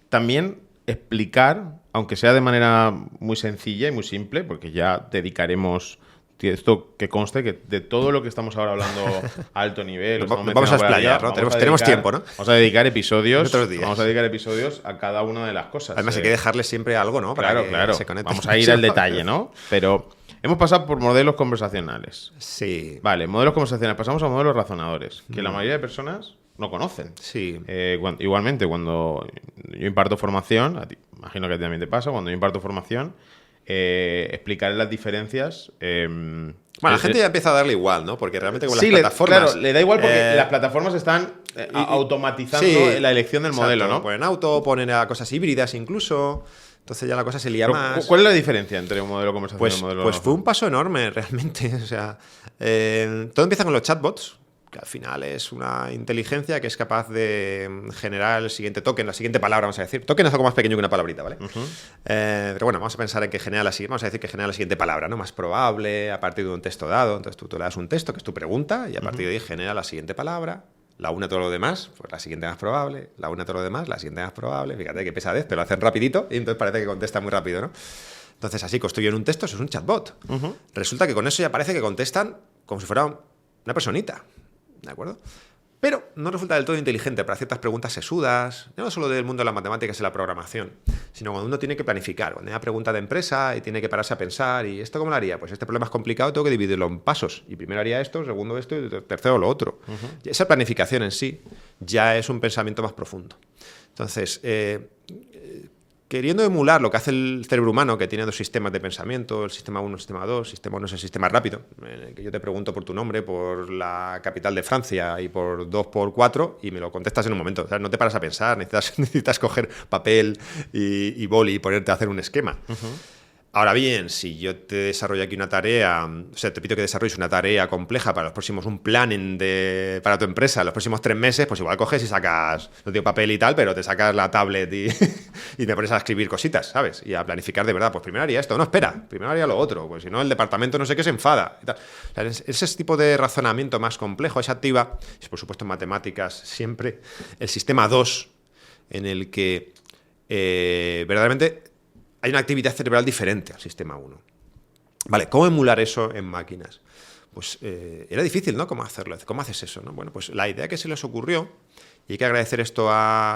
Speaker 1: también explicar, aunque sea de manera muy sencilla y muy simple, porque ya dedicaremos... Esto que conste que de todo lo que estamos ahora hablando a alto nivel...
Speaker 2: Vamos a explayar, ¿no? Tenemos tiempo, ¿no?
Speaker 1: Vamos a dedicar episodios a cada una de las cosas.
Speaker 2: Además, hay que dejarle siempre algo, ¿no? Para
Speaker 1: claro.
Speaker 2: se conecten.
Speaker 1: Vamos a ir al detalle, ¿no? Pero hemos pasado por modelos conversacionales.
Speaker 2: Sí.
Speaker 1: Vale, modelos conversacionales. Pasamos a modelos razonadores, que la mayoría de personas no conocen.
Speaker 2: Sí.
Speaker 1: Igualmente, cuando yo imparto formación, imagino que a ti también te pasa, cuando yo imparto formación... explicar las diferencias.
Speaker 2: La gente ya empieza a darle igual, ¿no? Porque realmente con las plataformas...
Speaker 1: Claro, le da igual porque las plataformas están automatizando la elección del modelo, ¿no?
Speaker 2: Ponen auto, ponen a cosas híbridas incluso... Entonces ya la cosa se lía más.
Speaker 1: ¿Cuál es la diferencia entre un modelo conversacional y un modelo...
Speaker 2: Pues fue un paso enorme, realmente. O sea, todo empieza con los chatbots, que al final es una inteligencia que es capaz de generar el siguiente token, la siguiente palabra, vamos a decir. Token es algo más pequeño que una palabrita, ¿vale? Pero bueno, vamos a pensar en que genera la siguiente palabra, ¿no? Más probable, a partir de un texto dado. Entonces tú le das un texto, que es tu pregunta, y a partir de ahí genera la siguiente palabra. La una todo lo demás, pues la siguiente más probable. La una todo lo demás, la siguiente más probable. Fíjate qué pesadez, pero lo hacen rapidito y entonces parece que contesta muy rápido, ¿no? Entonces así construyen un texto, eso es un chatbot. Resulta que con eso ya parece que contestan como si fuera una personita. ¿De acuerdo? Pero no resulta del todo inteligente para ciertas preguntas sesudas, no solo del mundo de las matemáticas y la programación, sino cuando uno tiene que planificar, cuando hay una pregunta de empresa y tiene que pararse a pensar, ¿y esto cómo lo haría? Pues este problema es complicado, tengo que dividirlo en pasos. Y primero haría esto, segundo esto y tercero lo otro. Y esa planificación en sí ya es un pensamiento más profundo. Entonces, queriendo emular lo que hace el cerebro humano, que tiene 2 sistemas de pensamiento, el sistema 1, el sistema 2, sistema 1 es el sistema rápido, en el que yo te pregunto por tu nombre, por la capital de Francia y por 2 por 4 y me lo contestas en un momento. O sea, no te paras a pensar, necesitas coger papel y boli y ponerte a hacer un esquema. Ahora bien, si yo te desarrollo aquí una tarea, o sea, te pido que desarrolles una tarea compleja para los próximos, un plan para tu empresa, los próximos 3 meses, pues igual coges y sacas, no tengo papel y tal, pero te sacas la tablet y te pones a escribir cositas, ¿sabes? Y a planificar de verdad. Pues primero haría esto, no, espera, primero haría lo otro, pues si no el departamento no sé qué se enfada. Y tal. O sea, ese tipo de razonamiento más complejo se activa, y por supuesto en matemáticas siempre, el sistema 2, en el que verdaderamente hay una actividad cerebral diferente al sistema 1. Vale, ¿cómo emular eso en máquinas? Pues era difícil, ¿no? ¿Cómo hacerlo? ¿Cómo haces eso, no? Bueno, pues la idea que se les ocurrió, y hay que agradecer esto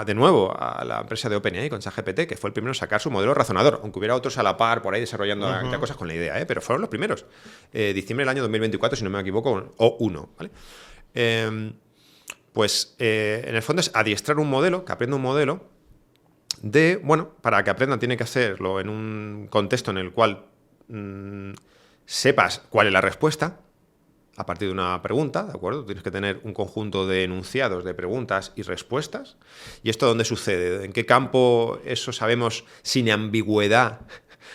Speaker 2: de nuevo a la empresa de OpenAI con ChatGPT, que fue el primero en sacar su modelo razonador, aunque hubiera otros a la par por ahí desarrollando cosas con la idea, pero fueron los primeros. Diciembre del año 2024, si no me equivoco, o 1, ¿vale? Pues en el fondo es adiestrar un modelo, que aprenda un modelo para que aprenda tiene que hacerlo en un contexto en el cual sepas cuál es la respuesta a partir de una pregunta, ¿de acuerdo? Tienes que tener un conjunto de enunciados, de preguntas y respuestas. ¿Y esto dónde sucede? ¿En qué campo eso sabemos sin ambigüedad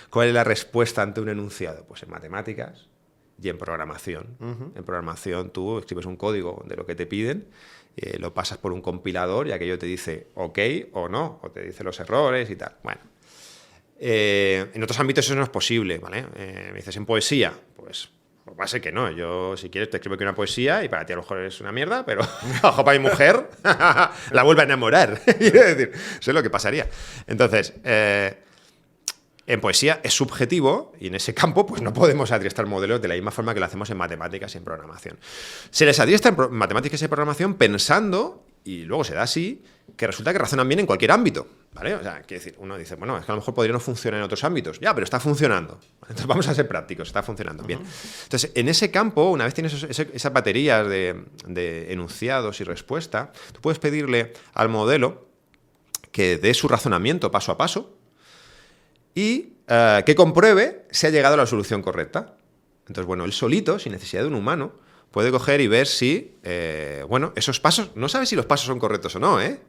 Speaker 2: cuál es la respuesta ante un enunciado? Pues en matemáticas y en programación. En programación tú escribes un código de lo que te piden, lo pasas por un compilador y aquello te dice ok o no, o te dice los errores y tal. Bueno, en otros ámbitos eso no es posible, ¿vale? Me dices, en poesía, pues va a ser que no. Yo, si quieres, te escribo aquí una poesía y para ti a lo mejor es una mierda, pero ojo, para mi mujer la vuelve a enamorar. Quiero decir, eso es lo que pasaría. Entonces, en poesía es subjetivo y en ese campo pues no podemos adiestrar modelos de la misma forma que lo hacemos en matemáticas y en programación. Se les adiestra en matemáticas y programación pensando, y luego se da así, que resulta que razonan bien en cualquier ámbito, ¿vale? O sea, quiere decir, uno dice, bueno, es que a lo mejor podría no funcionar en otros ámbitos. Ya, pero está funcionando. Entonces vamos a ser prácticos, está funcionando bien. Entonces, en ese campo, una vez tienes esas baterías de enunciados y respuesta, tú puedes pedirle al modelo que dé su razonamiento paso a paso y que compruebe si ha llegado a la solución correcta. Entonces, bueno, él solito, sin necesidad de un humano, puede coger y ver si, esos pasos, no sabes si los pasos son correctos o no, ¿eh?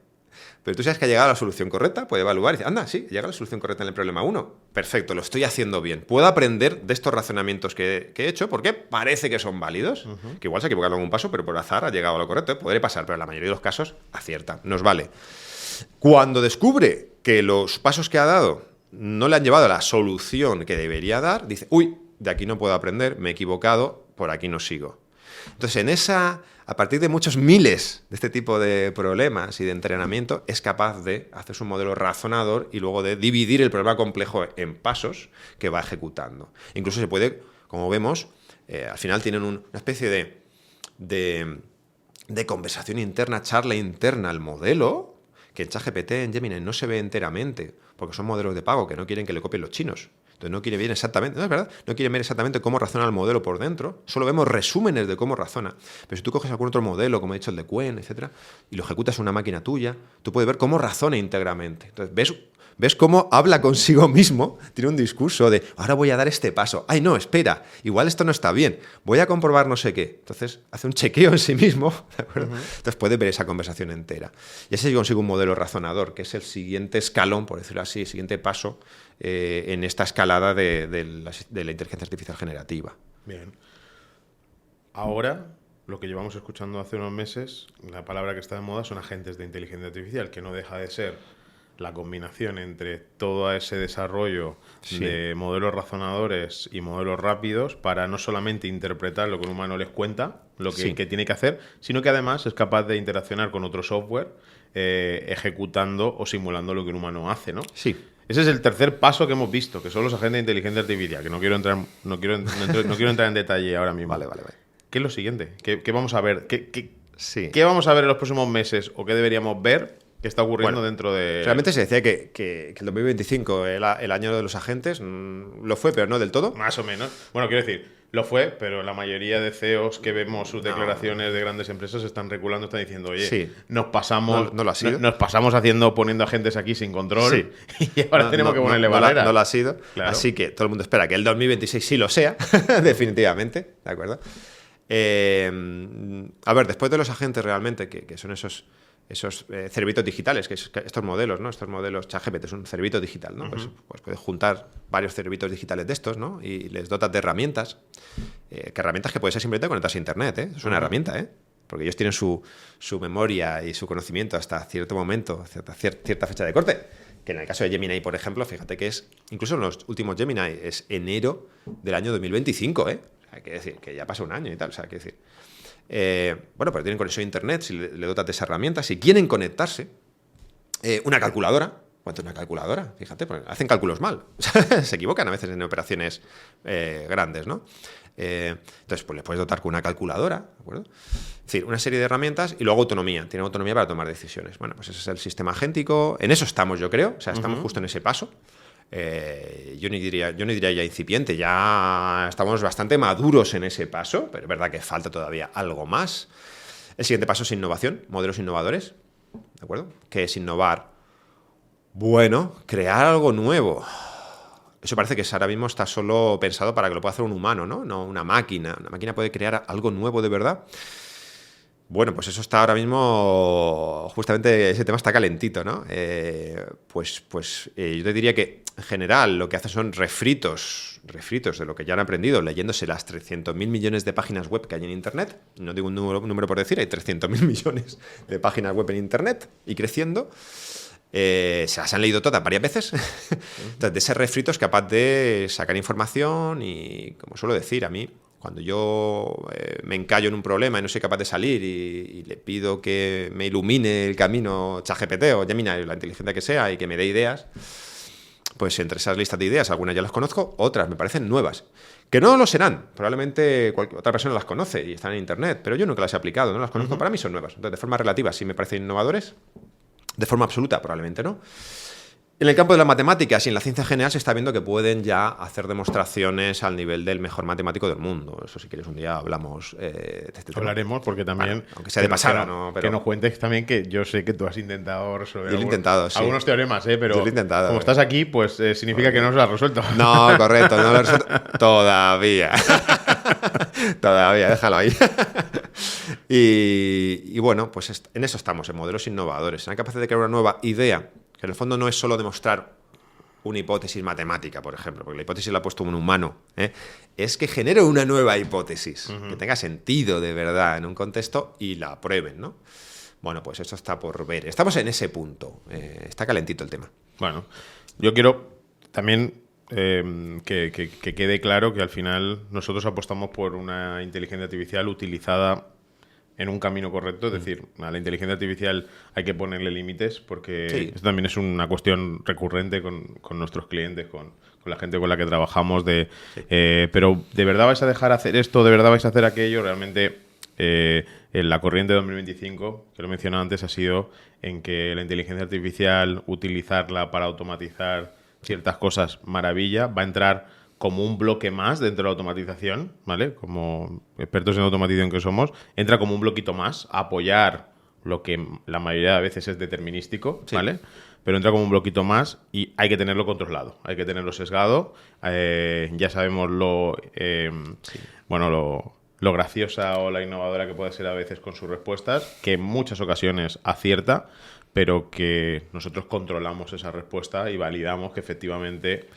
Speaker 2: Pero tú sabes que ha llegado a la solución correcta, puede evaluar y decir, anda, sí, llega a la solución correcta en el problema 1. Perfecto, lo estoy haciendo bien. Puedo aprender de estos razonamientos que he hecho porque parece que son válidos. Que igual se ha equivocado en un paso, pero por azar ha llegado a lo correcto. Podré pasar, pero en la mayoría de los casos acierta, nos vale. Cuando descubre que los pasos que ha dado no le han llevado a la solución que debería dar, dice, uy, de aquí no puedo aprender, me he equivocado, por aquí no sigo. Entonces, a partir de muchos miles de este tipo de problemas y de entrenamiento, es capaz de hacerse un modelo razonador y luego de dividir el problema complejo en pasos que va ejecutando. Incluso se puede, como vemos, al final tienen una especie de conversación interna, charla interna al modelo, que en ChatGPT, en Gemini, no se ve enteramente, porque son modelos de pago que no quieren que le copien los chinos. Entonces no quiere ver exactamente, no es verdad, no quiere ver exactamente cómo razona el modelo por dentro, solo vemos resúmenes de cómo razona. Pero si tú coges algún otro modelo, como he dicho el de Qwen, etcétera, y lo ejecutas en una máquina tuya, tú puedes ver cómo razona íntegramente. Entonces ves cómo habla consigo mismo, tiene un discurso de, ahora voy a dar este paso, ay no, espera, igual esto no está bien, voy a comprobar no sé qué. Entonces hace un chequeo en sí mismo, ¿de acuerdo? Entonces puedes ver esa conversación entera. Y así consigo un modelo razonador, que es el siguiente escalón, por decirlo así, el siguiente paso en esta escalada de la inteligencia artificial generativa.
Speaker 1: Bien. Ahora, lo que llevamos escuchando hace unos meses, la palabra que está de moda son agentes de inteligencia artificial, que no deja de ser la combinación entre todo ese desarrollo de modelos razonadores y modelos rápidos para no solamente interpretar lo que un humano les cuenta, lo que tiene que hacer, sino que además es capaz de interaccionar con otro software ejecutando o simulando lo que un humano hace, ¿no?
Speaker 2: Sí.
Speaker 1: Ese es el tercer paso que hemos visto, que son los agentes de inteligencia artificial, que no quiero entrar en detalle ahora mismo.
Speaker 2: Vale.
Speaker 1: ¿Qué es lo siguiente? ¿Qué vamos a ver? ¿Qué vamos a ver en los próximos meses o qué deberíamos ver que está ocurriendo dentro de...?
Speaker 2: Realmente se decía que el 2025, el año de los agentes, lo fue, pero no del todo.
Speaker 1: Más o menos. Bueno, quiero decir, lo fue, pero la mayoría de CEOs que vemos sus declaraciones de grandes empresas están reculando, están diciendo, oye, nos pasamos
Speaker 2: no lo ha sido.
Speaker 1: Nos pasamos poniendo agentes aquí sin control y ahora tenemos que ponerle barreras.
Speaker 2: No lo ha sido.
Speaker 1: Claro.
Speaker 2: Así que todo el mundo espera que el 2026 sí lo sea, definitivamente, ¿de acuerdo? A ver, después de los agentes realmente, que son esos cerebritos digitales, que estos modelos, ¿no? Estos modelos ChatGPT es un cerebrito digital, ¿no? Pues puedes juntar varios cerebritos digitales de estos, ¿no? Y les dotas de herramientas, que herramientas que puede ser simplemente conectarse a Internet, ¿eh? Es una herramienta, ¿eh? Porque ellos tienen su memoria y su conocimiento hasta cierto momento, hasta cierta fecha de corte. Que en el caso de Gemini, por ejemplo, fíjate que incluso en los últimos Gemini, es enero del año 2025, ¿eh? O sea, hay que decir que ya pasa un año y tal, o sea, hay que decir... pero tienen conexión a Internet, si le dotas de esa herramienta, si quieren conectarse, una calculadora, ¿cuánto es una calculadora? Fíjate, hacen cálculos mal, se equivocan a veces en operaciones grandes, ¿no? Entonces, pues les puedes dotar con una calculadora, ¿de acuerdo? Es decir, una serie de herramientas y luego autonomía, tienen autonomía para tomar decisiones. Bueno, pues ese es el sistema agéntico, en eso estamos, yo creo, o sea, estamos justo en ese paso. Yo no diría ya incipiente, ya estamos bastante maduros en ese paso, pero es verdad que falta todavía algo más. El siguiente paso es innovación, modelos innovadores. ¿De acuerdo? ¿Qué es innovar? Bueno, crear algo nuevo. Eso parece que ahora mismo está solo pensado para que lo pueda hacer un humano, ¿no? No una máquina. Una máquina puede crear algo nuevo de verdad. Bueno, pues eso está ahora mismo, justamente ese tema está calentito, ¿no? Yo te diría que en general lo que hace son refritos de lo que ya han aprendido, leyéndose las 300.000 millones de páginas web que hay en Internet. No digo un número por decir, hay 300.000 millones de páginas web en Internet y creciendo. Se las han leído todas varias veces. Entonces, de ese refrito es capaz de sacar información y, como suelo decir, a mí, cuando yo me encallo en un problema y no soy capaz de salir y le pido que me ilumine el camino ChatGPT o Gemini, la inteligencia que sea, y que me dé ideas, pues entre esas listas de ideas, algunas ya las conozco, otras me parecen nuevas. Que no lo serán, probablemente cualquier otra persona las conoce y están en Internet, pero yo nunca las he aplicado, no las conozco, para mí son nuevas. Entonces, de forma relativa, sí me parecen innovadores, de forma absoluta, probablemente no. En el campo de las matemáticas y en la ciencia general se está viendo que pueden ya hacer demostraciones al nivel del mejor matemático del mundo. Eso, si quieres, un día hablamos de este tema.
Speaker 1: Hablaremos, porque también...
Speaker 2: Bueno, aunque sea de pasada, ¿no? Pero...
Speaker 1: Que nos cuentes también que yo sé que tú has intentado resolver
Speaker 2: algunos
Speaker 1: teoremas, pero
Speaker 2: yo lo he intentado,
Speaker 1: como estás aquí, pues significa que no se lo has resuelto.
Speaker 2: No, correcto, no lo he resuelto todavía. Todavía, déjalo ahí. Y bueno, pues en eso estamos, en modelos innovadores, en la capacidad de crear una nueva idea, que en el fondo no es solo demostrar una hipótesis matemática, por ejemplo, porque la hipótesis la ha puesto un humano, es que genere una nueva hipótesis, que tenga sentido de verdad en un contexto y la prueben, ¿no? Bueno, pues eso está por ver. Estamos en ese punto. Está calentito el tema.
Speaker 1: Bueno, yo quiero también que quede claro que al final nosotros apostamos por una inteligencia artificial utilizada en un camino correcto, es decir, a la inteligencia artificial hay que ponerle límites porque
Speaker 2: Sí.
Speaker 1: esto también es una cuestión recurrente con nuestros clientes, con la gente con la que trabajamos, pero ¿de verdad vais a dejar hacer esto? ¿De verdad vais a hacer aquello? Realmente en la corriente de 2025, que lo he mencionado antes, ha sido en que la inteligencia artificial, utilizarla para automatizar ciertas cosas, maravilla, va a entrar como un bloque más dentro de la automatización, ¿vale? Como expertos en automatización que somos, entra como un bloquito más a apoyar lo que la mayoría de veces es determinístico, ¿vale? Pero entra como un bloquito más y hay que tenerlo controlado, hay que tenerlo sesgado. Ya sabemos lo graciosa o la innovadora que puede ser a veces con sus respuestas, que en muchas ocasiones acierta, pero que nosotros controlamos esa respuesta y validamos que efectivamente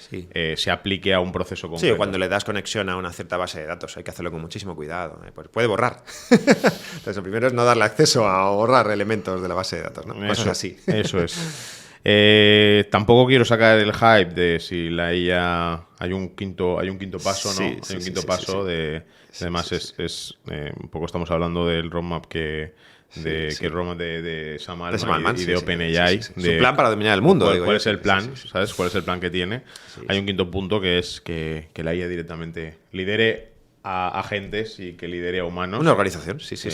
Speaker 1: se aplique a un proceso concreto.
Speaker 2: Sí, cuando le das conexión a una cierta base de datos hay que hacerlo con muchísimo cuidado. Pues puede borrar. Entonces, lo primero es no darle acceso a borrar elementos de la base de datos, ¿no? Cosas así.
Speaker 1: Eso es. Tampoco quiero sacar el hype de si la IA hay un quinto paso, ¿no?
Speaker 2: Sí,
Speaker 1: hay un quinto paso de... Además, es un poco estamos hablando del roadmap que el roadmap de Sam Altman y de OpenAI.
Speaker 2: Su plan para dominar el mundo.
Speaker 1: ¿Cuál es el plan? ¿Sabes? ¿Cuál es el plan que tiene? Hay un quinto punto que es que la IA directamente lidere a agentes y que lidere a humanos.
Speaker 2: Una organización, sí. O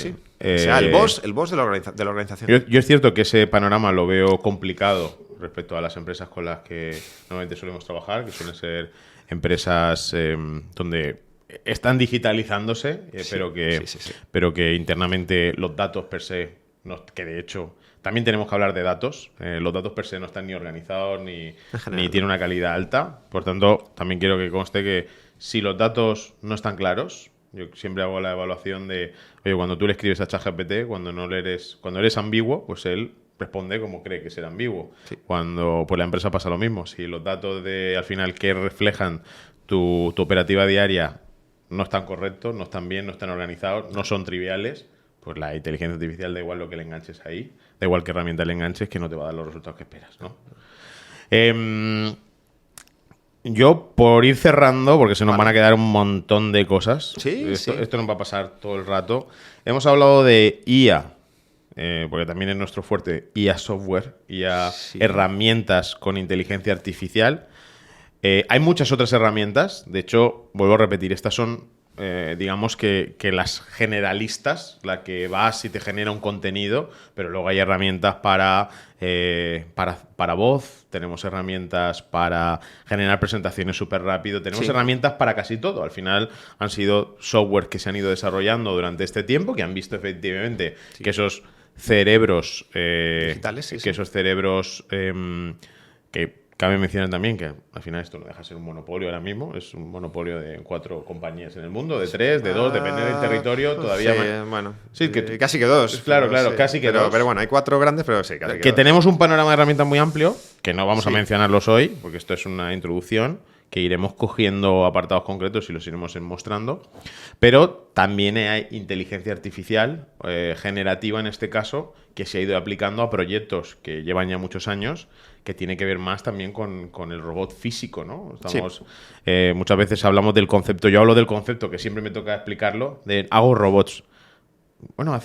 Speaker 2: sea, el boss de la organización.
Speaker 1: Yo es cierto que ese panorama lo veo complicado respecto a las empresas con las que normalmente solemos trabajar, que suelen ser empresas donde están digitalizándose, pero que internamente los datos per se, que de hecho también tenemos que hablar de datos, los datos per se no están ni organizados ni tienen una calidad alta. Por tanto, también quiero que conste que si los datos no están claros, yo siempre hago la evaluación de, oye, cuando tú le escribes a ChatGPT, cuando eres ambiguo, pues él responde como cree que será ambiguo. Cuando pues la empresa pasa lo mismo. Si los datos al final que reflejan tu operativa diaria no están correctos, no están bien, no están organizados, no son triviales, pues la inteligencia artificial, da igual lo que le enganches ahí, da igual qué herramienta le enganches, que no te va a dar los resultados que esperas, ¿no? Yo, por ir cerrando, porque se nos van a quedar un montón de cosas, esto nos va a pasar todo el rato, hemos hablado de IA, porque también es nuestro fuerte, IA software, IA herramientas con inteligencia artificial. Hay muchas otras herramientas, de hecho, vuelvo a repetir, estas son digamos que las generalistas, la que vas y te genera un contenido, pero luego hay herramientas para voz, tenemos herramientas para generar presentaciones súper rápido, tenemos herramientas para casi todo. Al final han sido software que se han ido desarrollando durante este tiempo, que han visto efectivamente que esos cerebros
Speaker 2: digitales,
Speaker 1: que esos cerebros que cabe mencionar también que al final esto no deja de ser un monopolio ahora mismo, es un monopolio de 4 compañías en el mundo, de 3, de 2, depende del territorio, todavía
Speaker 2: sí, bueno,
Speaker 1: sí, que
Speaker 2: casi que 2.
Speaker 1: Claro, casi que 2.
Speaker 2: Pero bueno, hay 4 grandes, pero sí, casi
Speaker 1: que
Speaker 2: 2.
Speaker 1: tenemos un panorama de herramientas muy amplio, que no vamos a mencionarlos hoy, porque esto es una introducción, que iremos cogiendo apartados concretos y los iremos mostrando. Pero también hay inteligencia artificial, generativa en este caso, que se ha ido aplicando a proyectos que llevan ya muchos años, que tiene que ver más también con el robot físico, ¿no? Muchas veces hablamos del concepto, yo hablo del concepto, que siempre me toca explicarlo, de hago robots. Bueno,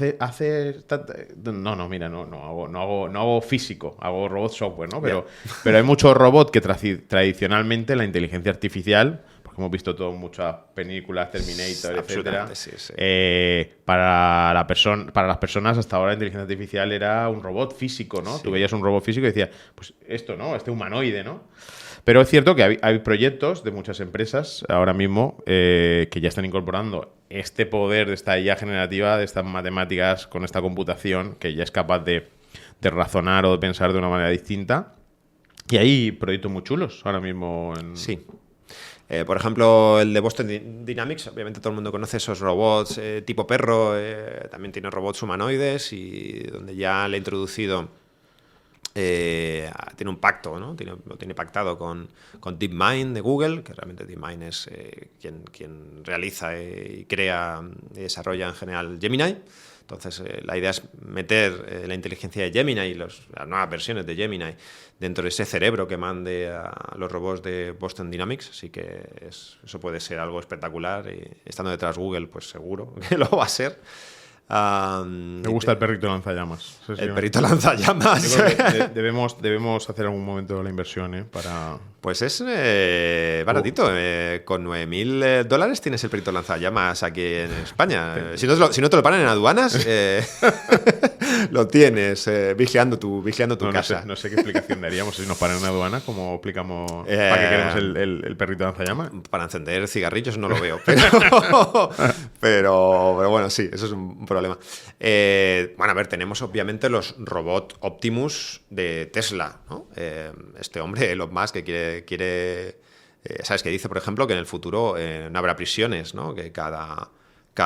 Speaker 1: no hago físico, hago robot software, ¿no? Pero hay muchos robots que tradicionalmente la inteligencia artificial, porque hemos visto muchas películas, Terminator, etcétera. Para las personas hasta ahora la inteligencia artificial era un robot físico, ¿no? Sí. Tú veías un robot físico y decías, pues esto, ¿no? Este humanoide, ¿no? Pero es cierto que hay proyectos de muchas empresas ahora mismo que ya están incorporando este poder de esta IA generativa, de estas matemáticas con esta computación que ya es capaz de razonar o de pensar de una manera distinta. Y hay proyectos muy chulos ahora mismo.
Speaker 2: Sí. Por ejemplo, el de Boston Dynamics, obviamente todo el mundo conoce esos robots tipo perro, también tiene robots humanoides y donde ya le ha introducido... tiene un pacto, ¿no? Lo tiene pactado con DeepMind de Google, que realmente DeepMind es quien realiza y crea y desarrolla en general Gemini. Entonces, la idea es meter la inteligencia de Gemini y las nuevas versiones de Gemini dentro de ese cerebro que mande a los robots de Boston Dynamics. Así que eso puede ser algo espectacular y estando detrás Google, pues seguro que lo va a ser.
Speaker 1: Me gusta el perrito lanzallamas.
Speaker 2: El perrito lanzallamas.
Speaker 1: Debemos hacer algún momento la inversión, para...
Speaker 2: Pues es baratito. Con $9.000 tienes el perrito lanzallamas aquí en España. Si no te lo paran en aduanas, lo tienes vigilando tu casa.
Speaker 1: No sé qué explicación daríamos si nos paran en aduana, como explicamos para qué queremos el perrito lanzallamas.
Speaker 2: Para encender cigarrillos no lo veo, pero bueno, sí, eso es un problema. Bueno, a ver, tenemos obviamente los robots Optimus de Tesla, ¿no? Este hombre, Elon Musk, que quiere ¿sabes? Que dice, por ejemplo, que en el futuro no habrá prisiones, ¿no? Que cada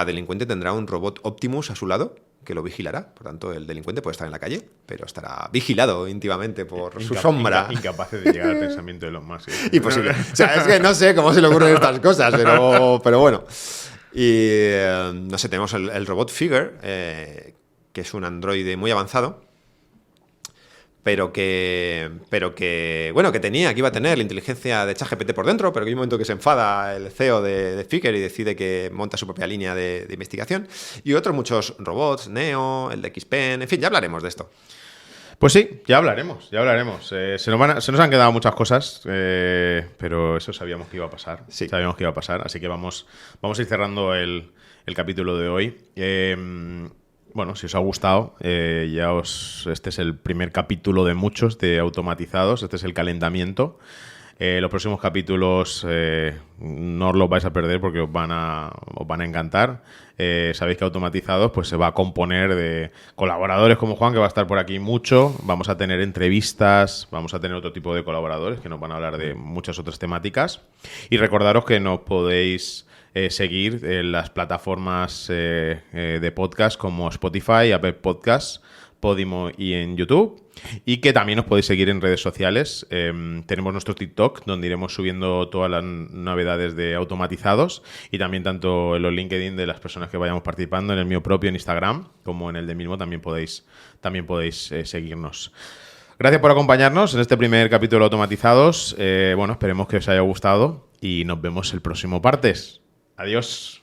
Speaker 2: delincuente tendrá un robot Optimus a su lado que lo vigilará. Por tanto, el delincuente puede estar en la calle, pero estará vigilado íntimamente por su sombra.
Speaker 1: Incapaces de llegar al pensamiento de Elon Musk.
Speaker 2: Imposible. O sea, es que no sé cómo se le ocurren estas cosas, pero bueno. Y no sé, tenemos el robot Figure, que es un androide muy avanzado, pero que iba a tener la inteligencia de ChatGPT por dentro, pero que hay un momento que se enfada el CEO de Figure y decide que monta su propia línea de investigación. Y otros muchos robots, Neo, el de XPen, en fin, ya hablaremos de esto.
Speaker 1: Pues sí, ya hablaremos. Se nos han quedado muchas cosas, pero eso sabíamos que iba a pasar.
Speaker 2: Sí.
Speaker 1: Sabíamos que iba a pasar, así que vamos a ir cerrando el capítulo de hoy. Bueno, si os ha gustado, este es el primer capítulo de muchos de Automatizados, este es el calentamiento. Los próximos capítulos no os los vais a perder porque os van a encantar. Sabéis que Automatizados pues, se va a componer de colaboradores como Juan, que va a estar por aquí mucho. Vamos a tener entrevistas, vamos a tener otro tipo de colaboradores que nos van a hablar de muchas otras temáticas. Y recordaros que nos podéis seguir en las plataformas de podcast como Spotify, Apple Podcasts, Podimo y en YouTube. Y que también os podéis seguir en redes sociales. Tenemos nuestro TikTok, donde iremos subiendo todas las novedades de Automatizados. Y también tanto en los LinkedIn de las personas que vayamos participando, en el mío propio en Instagram, como en el de mismo, también podéis seguirnos. Gracias por acompañarnos en este primer capítulo de Automatizados. Esperemos que os haya gustado y nos vemos el próximo martes. Adiós.